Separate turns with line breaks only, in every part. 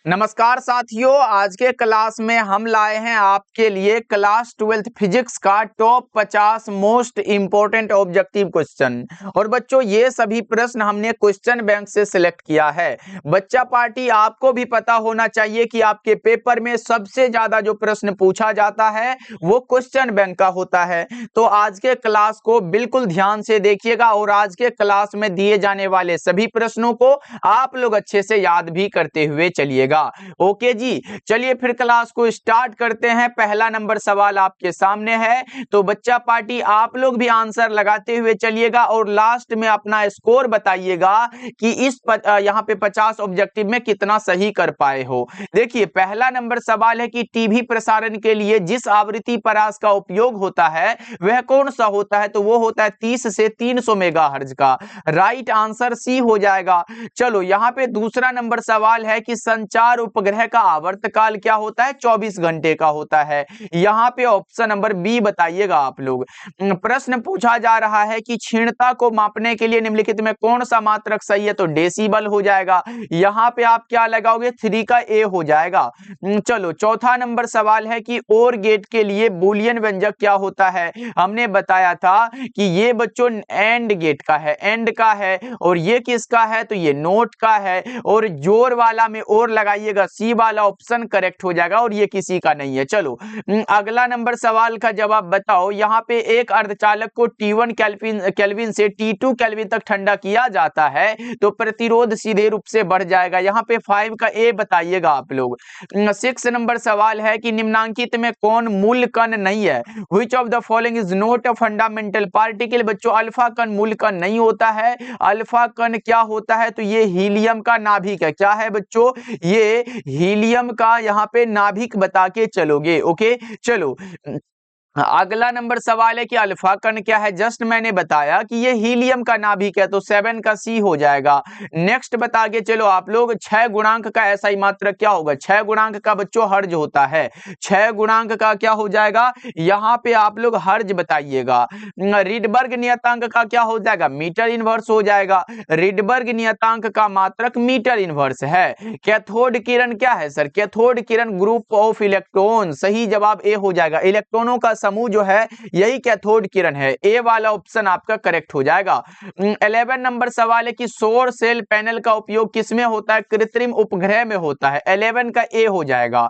नमस्कार साथियों, आज के क्लास में हम लाए हैं आपके लिए क्लास 12th फिजिक्स का top 50 most important objective question. और बच्चों, ये सभी प्रश्न हमने क्वेश्चन बैंक से सिलेक्ट किया है। बच्चा पार्टी, आपको भी पता होना चाहिए कि आपके पेपर में सबसे ज्यादा जो प्रश्न पूछा जाता है वो क्वेश्चन बैंक का होता है। तो आज के क्लास को बिल्कुल ध्यान से देखिएगा और आज के क्लास में दिए जाने वाले सभी प्रश्नों को आप लोग अच्छे से याद भी करते हुए चलिएगा। ओके जी, चलिए फिर क्लास को स्टार्ट करते हैं। पहला नंबर सवाल आपके सामने है, तो बच्चा पार्टी आप लोग भी आंसर लगाते हुए चलिएगा और लास्ट में अपना स्कोर बताइएगा कि यहाँ पे 50 ऑब्जेक्टिव में कितना सही कर पाए हो। देखिए, पहला नंबर सवाल है कि टीवी प्रसारण के लिए जिस आवृत्ति परास का उपयोग होता है वह कौन सा होता है, तो वो होता है 30 से 300 मेगाहर्ट्ज का। राइट आंसर सी हो जाएगा। चलो, यहाँ पे दूसरा नंबर सवाल है कि संचार उपग्रह का आवर्तकाल क्या होता है, 24 घंटे का होता है। यहाँ पे ऑप्शन नंबर बी बताइएगा आप लोग। प्रश्न पूछा जा रहा है कि क्षीणता को मापने के लिए निम्नलिखित में कौन सा मात्रक सही है, तो डेसिबल हो जाएगा। यहाँ पे आप क्या लगाओगे, 3 का ए हो जाएगा। चलो, चौथा नंबर सवाल है कि ओर गेट के लिए बूलियन व्यंजक क्या होता है। हमने बताया था कि ये बच्चों एंड गेट का है, एंड का है, और ये किसका है, तो ये नोट का है। और जोर वाला में और लगाइएगा, सी वाला ऑप्शन करेक्ट हो जाएगा, और ये किसी का नहीं है। चलो, अगला नंबर सवाल का जवाब बताओ। यहाँ पे एक अर्धचालक को T1 केल्विन से T2 केल्विन तक ठंडा किया जाता है तो प्रतिरोध सीधे रूप से बढ़ जाएगा। यहाँ पे 5 का ए बताइएगा आप लोग। 6 नंबर सवाल है कि निम्नांकित में कौन मूल कण नहीं है। Which of the following is not a fundamental particle। बच्चों, अल्फा कण मूल कण नहीं होता है। अल्फा कण क्या होता है, तो ये हीलियम का नाभिक है। क्या है बच्चों, ये हीलियम का यहाँ पे नाभिक बता के चलोगे। ओके, चलो, अगला नंबर सवाल है कि अल्फा कण क्या है। जस्ट मैंने बताया कि ये हीलियम का नाभिक है, तो 7 का सी हो जाएगा। नेक्स्ट बता के चलो आप लोग, 6 गुणांक का ऐसा मात्रक क्या होगा। 6 गुणांक का बच्चों हर्ज होता है। 6 गुणांक का क्या हो जाएगा, यहाँ पे आप लोग हर्ज बताइएगा। रिडबर्ग नियतांक का क्या हो जाएगा, मीटर इनवर्स हो जाएगा। रिडबर्ग नियतांक का मात्रक मीटर इनवर्स है। कैथोड किरण क्या है sir, cathode Kiran group of electron. सही जवाब ए हो जाएगा। इलेक्ट्रॉनों का समूह जो है यही कैथोड किरण है। ए वाला ऑप्शन आपका करेक्ट हो जाएगा। 11 नंबर सवाल है कि सौर सेल पैनल का उपयोग किसमें होता है, कृत्रिम उपग्रह में होता है। 11 का ए हो जाएगा।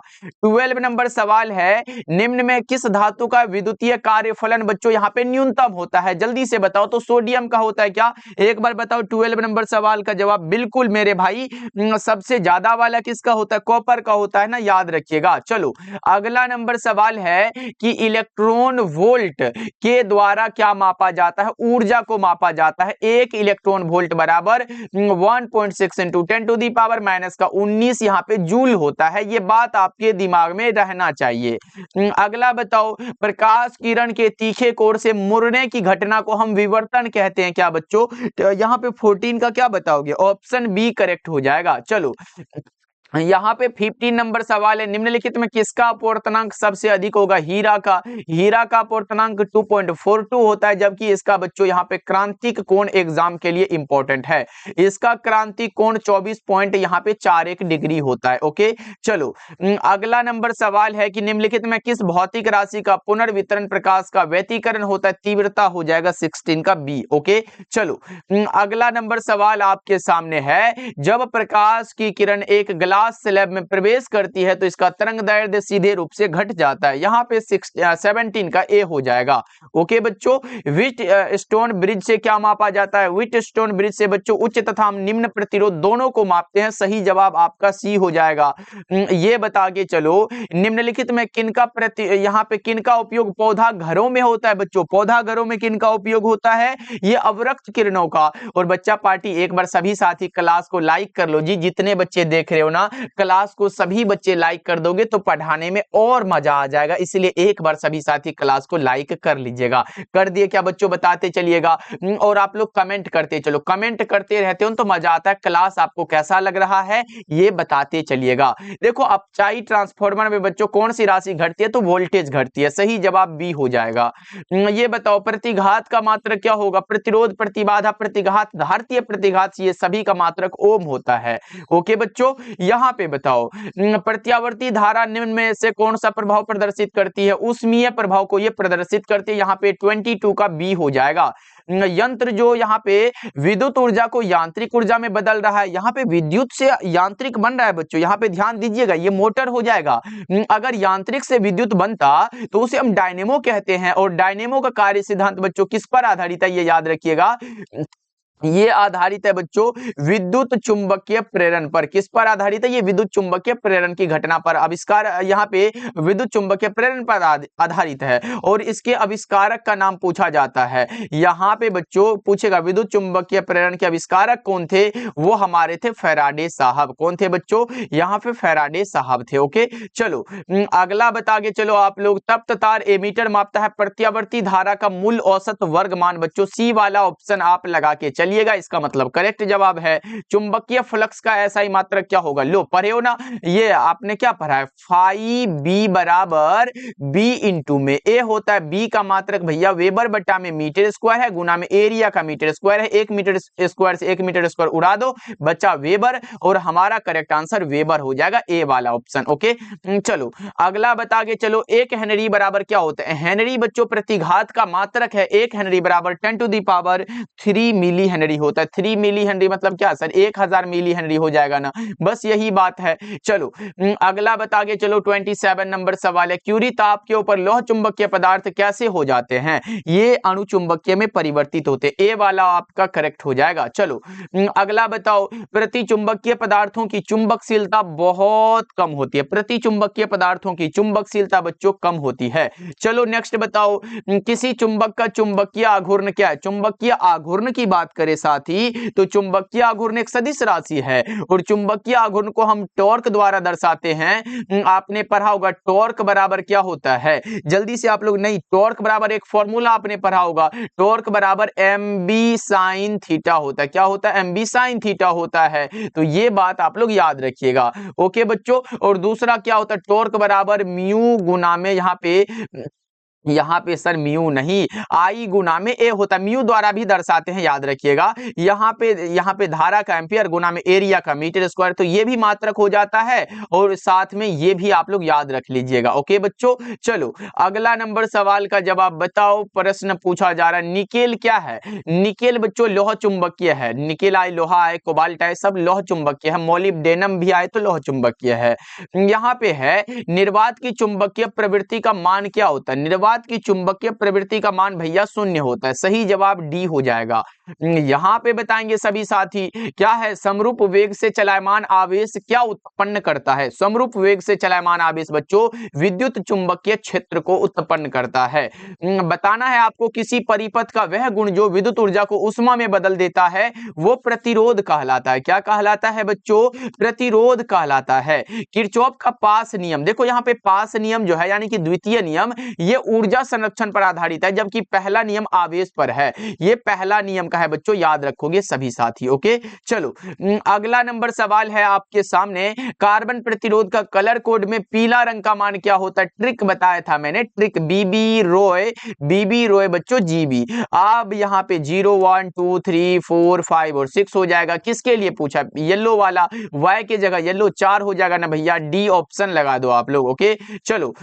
12 नंबर सवाल है, निम्न में किस धातु का विद्युतीय कार्यफलन बच्चों यहाँ पे न्यूनतम होता है। जल्दी से बताओ, तो सोडियम का होता है क्या, एक बार बताओ। 12 नंबर सवाल का जवाब बिल्कुल मेरे भाई, सबसे ज्यादा वाला किसका होता है, कॉपर का होता है ना, याद रखिएगा। चलो, अगला नंबर सवाल है कि इलेक्ट्रॉन वोल्ट के द्वारा क्या मापा जाता है, ऊर्जा को मापा जाता है। 1 इलेक्ट्रॉन वोल्ट बराबर 1.6 into 10 to the power minus का 19 यहाँ पे जूल होता है। ये बात आपके दिमाग में रहना चाहिए। अगला बताओ, प्रकाश किरण के तीखे कोण से मुड़ने की घटना को हम विवर्तन कहते हैं क्या बच्चों। तो यहाँ पे 14 का क्या बताओगे, ऑप्शन बी करेक्ट हो जाएगा। चलो, यहाँ पे 15 नंबर सवाल है, निम्नलिखित में किसका अपवर्तनांक सबसे अधिक होगा। हीरा का। हीरा का अपवर्तनांक 2.42 होता है, जबकि इसका बच्चों यहाँ पे क्रांतिक कोण एग्जाम के लिए इंपॉर्टेंट है। इसका क्रांतिक कोण 24 पॉइंट यहाँ पे 41 डिग्री होता है। ओके, चलो, अगला नंबर सवाल है कि निम्नलिखित में किस भौतिक राशि का पुनर्वितरण प्रकाश का व्यतिकरण होता है। तीव्रता हो जाएगा 16 का बी। ओके, चलो, अगला नंबर सवाल आपके सामने है, जब प्रकाश की किरण एक ग्लास स्लैब में प्रवेश करती है तो इसका तरंगदैर्ध्य सीधे रूप से घट जाता है। यहाँ पे 17 का ए हो जाएगा। ओके बच्चों, व्हिट स्टोन ब्रिज से क्या मापा जाता है। व्हिट स्टोन ब्रिज से बच्चों उच्च तथा निम्न प्रतिरोध दोनों को मापते हैं। सही जवाब आपका सी हो जाएगा। ये बता के चलो, निम्नलिखित में किनका यहाँ पे किनका उपयोग पौधा घरों में होता है बच्चों। पौधा घरों में किनका उपयोग होता है, ये अवरक्त किरणों का। और बच्चा पार्टी, एक बार सभी साथी क्लास को लाइक कर लो जी। जितने बच्चे देख रहे हो ना, क्लास को सभी बच्चे लाइक कर दोगे तो पढ़ाने में और मजा आ जाएगा। इसलिए एक बार सभी साथी क्लास को लाइक कर लीजिएगा। कर दिए क्या बच्चों, बताते चलिएगा। और आप लोग कमेंट करते चलो, कमेंट करते रहते हो तो मजा आता है। क्लास आपको कैसा लग रहा है ये बताते चलिएगा। देखो, अपचाई ट्रांसफार्मर में बच्चों कौन सी राशि घटती है, तो वोल्टेज घटती है। सही जवाब बी हो जाएगा। ये बताओ, प्रतिघात का मात्रक क्या होगा। प्रतिरोध, प्रतिबाधा, प्रतिघात, धारतीय प्रतिघात, ये सभी का मात्रक ओम होता है। ओके बच्चों, यहाँ यहाँ पे बताओ प्रत्यावर्ती धारा निम्न में से कौन सा प्रभाव प्रदर्शित करती है? ऊष्मीय प्रभाव को ये प्रदर्शित करती है। यहाँ पे 22 का बी हो जाएगा। यंत्र जो यहाँ पे विद्युत ऊर्जा को यांत्रिक ऊर्जा में बदल रहा है, यहाँ पे विद्युत से यांत्रिक बन रहा है बच्चों, यहाँ पे ध्यान दीजिएगा, ये मोटर हो जाएगा। अगर यांत्रिक से विद्युत बनता तो उसे हम डायनेमो कहते हैं, और डायनेमो का कार्य सिद्धांत बच्चों किस पर आधारित है, ये याद रखिएगा, ये आधारित है बच्चों विद्युत चुंबकीय प्रेरण पर। किस पर आधारित है? ये विद्युत चुंबकीय प्रेरण की घटना पर। आविष्कार यहाँ पे विद्युत चुंबकीय प्रेरण पर आधारित है, और इसके आविष्कारक का नाम पूछा जाता है। यहाँ पे बच्चों पूछेगा विद्युत चुंबकीय प्रेरण के आविष्कारक कौन थे? वो हमारे थे फैराडे साहब। कौन थे बच्चों? यहाँ पे फैराडे साहब थे। ओके, चलो अगला बता के चलो आप लोग। तप्त तार एमीटर मापता है प्रत्यावर्ती धारा का मूल औसत वर्ग मान। बच्चों सी वाला ऑप्शन आप लगा के चलिएगा, इसका मतलब करेक्ट जवाब है। चुंबकीय फ्लक्स का एसआई मात्रक क्या होगा? लो पढ़े हो ना, ये आपने क्या पढ़ा है, फाई बी बराबर बी इंटू में ए होता है। बी का मात्रक भैया वेबर बटा में मीटर स्क्वायर है, गुना में एरिया का मीटर स्क्वायर है। 1 मीटर स्क्वायर से 1 मीटर स्क्वायर उड़ा दो, बच्चा वेबर, और हमारा करेक्ट आंसर वेबर हो जाएगा, ए वाला ऑप्शन। ओके, चलो अगला बता के चलो। 1 हेनरी बराबर क्या होता है? हेनरी बच्चों प्रतिघात का मात्रक है। 1 हेनरी बराबर 10 to the power 3 milli henry होता है। 3 मिली हेनरी मतलब क्या सर? 1000 मिली हेनरी हो जाएगा ना, बस यही बात है। चलो अगला बता के चलो। 27 नंबर सवाल है, क्यूरी ताप के ऊपर लौह चुंबकीय पदार्थ कैसे हो जाते हैं? ये अणु चुंबकीय में परिवर्तित होते। ए वाला आपका करेक्ट हो जाएगा। चलो अगला बताओ। प्रति चुंबकीय पदार्थों की चुंबकशीलता बहुत कम होती है। प्रति चुंबकीय पदार्थों की चुंबकशीलता बच्चों कम होती है। चलो नेक्स्ट बताओ। किसी चुंबक का चुंबकीय आघूर्ण क्या है? चुंबकीय आघूर्ण की बात करें साथी, तो चुंबकीय आघूर्ण एक सदिश राशि है, और चुंबकीय आघूर्ण को हम टॉर्क द्वारा दर्शाते हैं। आपने पढ़ा होगा टॉर्क बराबर क्या होता है? जल्दी से आप लोग, नहीं, टॉर्क बराबर एक फॉर्मूला आपने पढ़ा होगा, टॉर्क बराबर एम बी साइन थीटा होता है। क्या होता है? एम बी साइन थीटा होता है। तो ये बात आप लोग याद रखिएगा। ओके बच्चों, और दूसरा क्या होता है? टॉर्क बराबर म्यू गुना में, यहाँ पे सर म्यू नहीं, आई गुना में ए होता है। म्यू द्वारा भी दर्शाते हैं, याद रखिएगा। यहाँ पे धारा का एम्पियर गुना में एरिया का मीटर स्क्वायर, तो ये भी मात्रक हो जाता है, और साथ में ये भी आप लोग याद रख लीजिएगा। ओके बच्चों, चलो अगला नंबर सवाल का जवाब बताओ। प्रश्न पूछा जा रहा है, निकेल क्या है? निकेल बच्चों लौह चुंबकीय है। निकेल आए, लोहा आए, कोबाल्ट आए, सब लौह चुंबकीय है। मोलिब्डेनम भी आए तो लौह चुंबकीय है। यहाँ पे है निर्वात की चुंबकीय प्रवृत्ति का मान क्या होता है? निर्वात की चुंबकीय प्रवृत्ति का मान भैया शून्य होता है। सही जवाब डी हो जाएगा। यहाँ पे बताएंगे सभी साथी, क्या है? समरूप वेग से चलायमान आवेश क्या उत्पन्न करता है? समरूप वेग से चलायमान आवेश बच्चों विद्युत चुंबकीय क्षेत्र को उत्पन्न करता है। बताना है आपको, किसी परिपथ का वह गुण जो विद्युत ऊर्जा को उष्मा में बदल देता है वो प्रतिरोध कहलाता है। क्या कहलाता है बच्चों? प्रतिरोध कहलाता है। किरचॉफ का पास नियम, देखो यहाँ पे पास नियम जो है यानी कि द्वितीय नियम, ये ऊर्जा संरक्षण पर आधारित है, जबकि पहला नियम आवेश पर है। ये पहला नियम का है बच्चों, याद रखोगे सभी साथी। ओके, चलो अगला नंबर सवाल है आपके सामने। कार्बन प्रतिरोध का कलर कोड में पीला रंग का मान क्या होता है? ट्रिक बताया था मैंने, ट्रिक बीबी रोय बच्चों, जीबी। अब यहाँ पे 0 1 2 3 4 5 और 6 हो जाएगा। किसके लिए पूछा? येलो वाला, वाई के जगह येलो 4 हो जाएगा ना भैया, डी ऑप्शन लगा दो आप लोग। ओके, चलो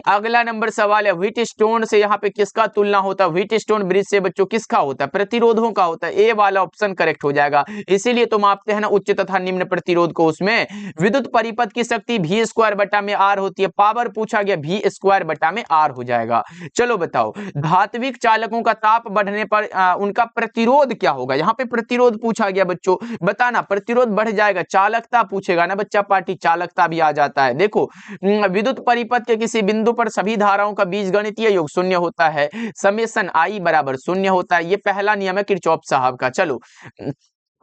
अगला नंबर सवाल है, व्हीट स्टोन से यहाँ पे किसका तुलना होता है? व्हीट स्टोन ब्रिज से बच्चों किसका होता है? प्रतिरोधों का होता है। ए वाला ऑप्शन करेक्ट हो जाएगा। इसीलिए तो मापते हैं ना उच्च तथा निम्न प्रतिरोध को। उसमें विद्युत परिपथ की शक्ति v स्क्वायर बटा में r होती है। पावर पूछा गया, v स्क्वायर बटा में r हो जाएगा। चलो बताओ, धात्विक चालकों का ताप बढ़ने पर उनका प्रतिरोध क्या होगा? यहाँ पे प्रतिरोध पूछा गया बच्चों, बताना। प्रतिरोध बढ़ जाएगा, चालकता पूछेगा ना बच्चा, पार्टी चालकता भी आ जाता है। देखो विद्युत परिपथ के किसी बिंदु पर सभी धाराओं का बीजगणितीय योग शून्य होता है। समेशन आई बराबर शून्य होता है। ये पहला नियम है किरचॉफ साहब का। चलो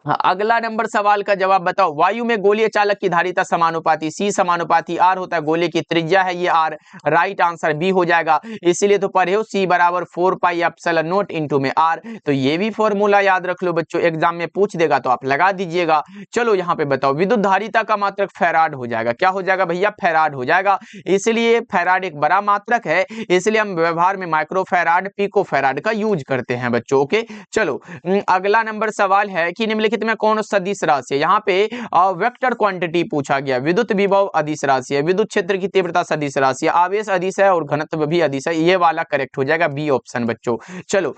अगला नंबर सवाल का जवाब बताओ। वायु में गोलीय चालक की धारिता समानुपाती, सी समानुपाती आर होता है। गोले की त्रिज्या है ये आर, राइट आंसर बी हो जाएगा। इसीलिए तो पढ़े हो सी बराबर 4 पाई एप्सिलॉन नॉट इनटू में आर। तो ये भी फॉर्मूला याद रख लो बच्चों, एग्जाम में पूछ देगा तो आप लगा दीजिएगा। चलो यहाँ पे बताओ, विद्युत धारिता का मात्रक फैराड हो जाएगा। क्या हो जाएगा भैया? फैराड हो जाएगा। इसलिए फैराड एक बड़ा मात्रक है, इसलिए हम व्यवहार में माइक्रो फैराड, पिको फैराड का यूज करते हैं बच्चों। ओके, चलो अगला नंबर सवाल है कि निम्नलिखित निम्नलिखित में कौन सदिश राशि है? यहाँ पे वेक्टर क्वांटिटी पूछा गया, विद्युत विभव अदिश राशि है, विद्युत क्षेत्र की तीव्रता सदिश राशि है, आवेश अदिश है और घनत्व भी अदिश है। ये वाला करेक्ट हो जाएगा, बी ऑप्शन बच्चों। चलो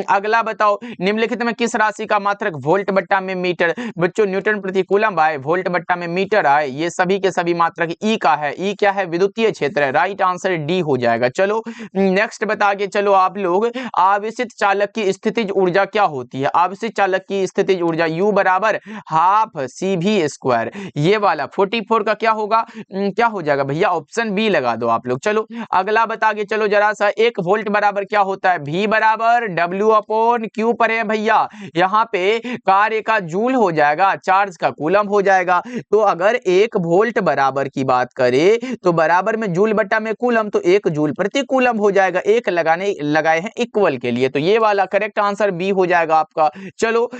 अगला बताओ, निम्नलिखित में किस राशि का मात्रक वोल्ट बट्टा में मीटर? बच्चों न्यूटन प्रति कूलम आए, वोल्ट बट्टा में मीटर आए, ये सभी के सभी मात्रक ई का है। ई क्या है? विद्युतीय क्षेत्र है। राइट आंसर डी हो जाएगा। चलो नेक्स्ट बता के चलो आप लोग, आवेशित चालक की स्थितिज ऊर्जा क्या होती है? आवेशित चालक की स्थितिज ऊर्जा U बराबर हाफ CV²। ये वाला 44 का क्या होगा? क्या हो जाएगा भैया? ऑप्शन बी लगा दो आप लोग। चलो अगला बता के चलो जरा सा, 1 वोल्ट बराबर क्या होता है? V बराबर W/Q पर है भैया। यहाँ पे कार्य का जूल हो जाएगा, चार्ज का कूलम हो जाएगा। तो अगर 1 वोल्ट बराबर की बात करें तो बराबर में जूल बट्टा में कूलम, तो 1 जूल प्रति कूलम हो जाएगा। एक लगाए हैं इक्वल के लिए, तो ये वाला करेक्ट आंसर बी हो जाएगा आपका। चलो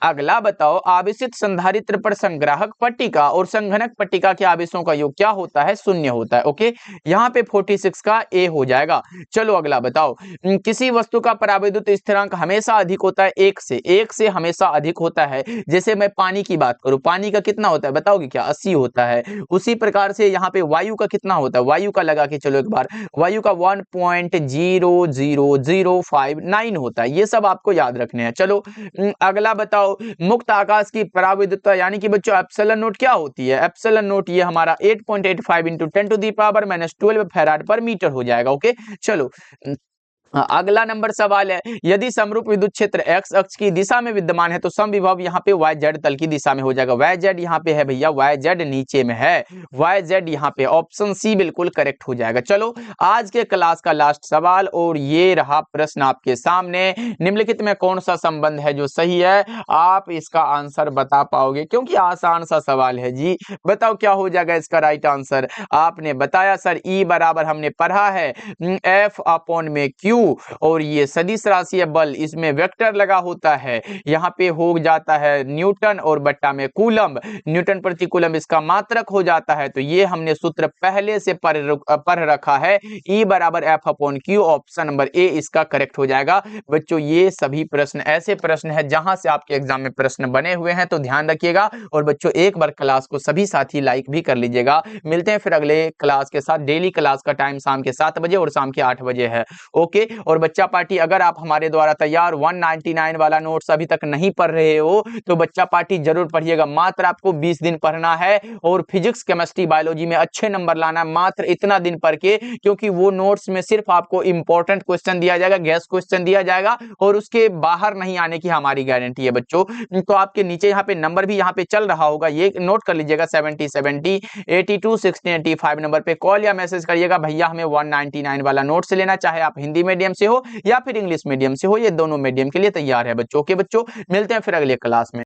अगला बताओ, आवेशित संधारित्र पर संग्राहक पट्टिका और संघनक पट्टिका के आवेशों का योग क्या होता है? 0 होता है। ओके, यहाँ पे 46 का ए हो जाएगा। चलो अगला बताओ, किसी वस्तु का परावैद्युत स्थिरांक हमेशा अधिक होता है 1 से हमेशा अधिक होता है। जैसे मैं पानी की बात करूं, पानी का कितना होता है बताओगे क्या? 80 होता है। उसी प्रकार से यहाँ पे वायु का कितना होता है? वायु का लगा के चलो एक बार, वायु का 1.00059 होता है। ये सब आपको याद रखने हैं। चलो अगला बताओ, मुक्त आकाश की परावैद्युतता यानी कि बच्चों एप्सिलॉन नोट क्या होती है? एप्सिलॉन नोट ये हमारा 8.85 × 10⁻⁻12 फैराड पर मीटर हो जाएगा। ओके, चलो अगला नंबर सवाल है, यदि समरूप विद्युत क्षेत्र x अक्ष की दिशा में विद्यमान है तो समविभव यहाँ पे yz तल की दिशा में हो जाएगा। yz यहाँ पे है भैया, yz नीचे में है, yz यहाँ पे, ऑप्शन सी बिल्कुल करेक्ट हो जाएगा। चलो आज के क्लास का लास्ट सवाल, और ये रहा प्रश्न आपके सामने, निम्नलिखित में कौन सा संबंध है जो सही है? आप इसका आंसर बता पाओगे क्योंकि आसान सा सवाल है जी। बताओ क्या हो जाएगा इसका राइट आंसर? आपने बताया सर E बराबर हमने पढ़ा है F/Q, और ये सदिश राशि है बल, इसमें वेक्टर लगा होता है, यहाँ पे हो जाता है न्यूटन और बट्टा में कूलम, न्यूटन प्रति कूलम इसका मात्रक हो जाता है। तो ये हमने सूत्र पहले से पढ़ रखा है, E बराबर F/Q, ऑप्शन नंबर ए इसका करेक्ट हो जाएगा। बच्चों ये सभी प्रश्न ऐसे प्रश्न है जहां से आपके एग्जाम में प्रश्न बने हुए हैं, तो ध्यान रखिएगा। और बच्चों एक बार क्लास को सभी साथी लाइक भी कर लीजिएगा। मिलते हैं फिर अगले क्लास के साथ। डेली क्लास का टाइम शाम के 7 बजे और शाम के 8 बजे है। ओके, और बच्चा पार्टी अगर आप हमारे द्वारा तैयार 199 वाला नोट्स अभी तक नहीं पढ़ रहे हो तो बच्चा पार्टी जरूर पढ़िएगा। मात्र आपको 20 दिन पढ़ना है और फिजिक्स केमिस्ट्री बायोलॉजी में अच्छे नंबर लाना है, मात्र इतना दिन पढ़ के, क्योंकि वो नोट्स में सिर्फ आपको इंपॉर्टेंट क्वेश्चन दिया जाएगा, गैस क्वेश्चन दिया जाएगा और उसके बाहर नहीं आने की हमारी गारंटी है बच्चों। तो आपके नीचे यहाँ पे नंबर भी यहाँ पे चल रहा होगा, ये नोट कर लीजिएगा, 70 70 82 16 85 नंबर पे कॉल या मैसेज करिएगा, भैया हमें 199 वाला नोट्स लेना, चाहे आप हिंदी मीडियम से हो या फिर इंग्लिश मीडियम से हो, ये दोनों मीडियम के लिए तैयार है बच्चों। ओके बच्चों, मिलते हैं फिर अगले क्लास में।